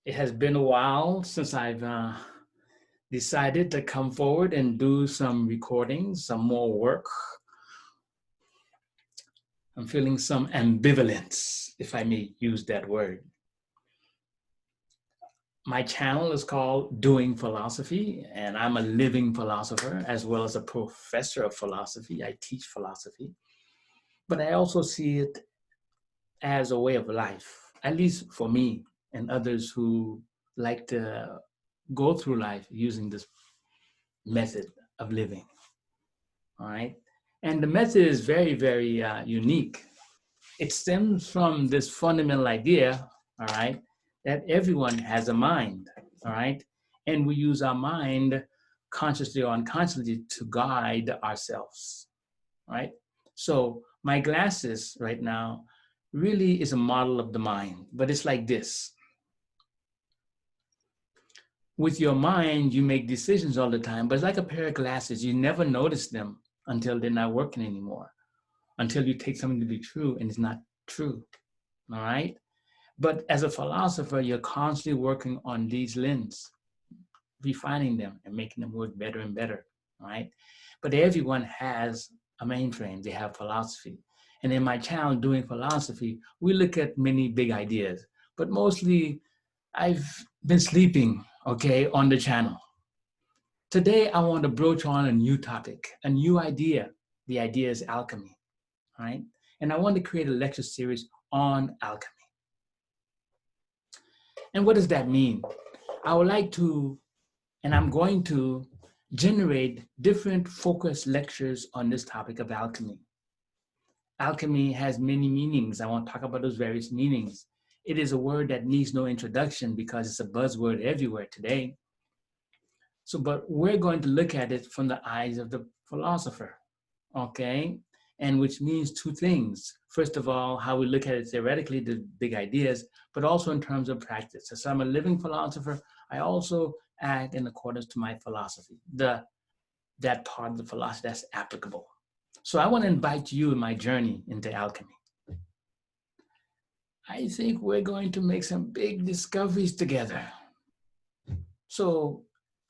It has been a while since I've decided to come forward and do some recordings, some more work. I'm feeling some ambivalence, if I may use that word. My channel is called Doing Philosophy, and I'm a living philosopher as well as a professor of philosophy. I teach philosophy, but I also see it as a way of life, at least for me and others who like to go through life using this method of living. All right. And the method is very, very unique. It stems from this fundamental idea, all right, that everyone has a mind, all right, and we use our mind consciously or unconsciously to guide ourselves, right? So my glasses right now really is a model of the mind, but it's like this. With your mind, you make decisions all the time, but it's like a pair of glasses. You never notice them until they're not working anymore, until you take something to be true and it's not true, all right? But as a philosopher, you're constantly working on these lenses, refining them and making them work better and better, all right? But everyone has a mainframe, they have philosophy. And in my channel, Doing Philosophy, we look at many big ideas, but mostly I've been sleeping, okay, on the channel. Today, I want to broach on a new topic, a new idea. The idea is alchemy, right? And I want to create a lecture series on alchemy. And what does that mean? I would like to, and I'm going to generate different focused lectures on this topic of alchemy. Alchemy has many meanings. I want to talk about those various meanings. It is a word that needs no introduction because it's a buzzword everywhere today. So, but we're going to look at it from the eyes of the philosopher, okay? And which means two things. First of all, how we look at it theoretically, the big ideas, but also in terms of practice. So I'm a living philosopher. I also act in accordance to my philosophy, that part of the philosophy that's applicable. So I want to invite you in my journey into alchemy. I think we're going to make some big discoveries together. So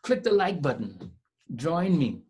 click the like button, join me,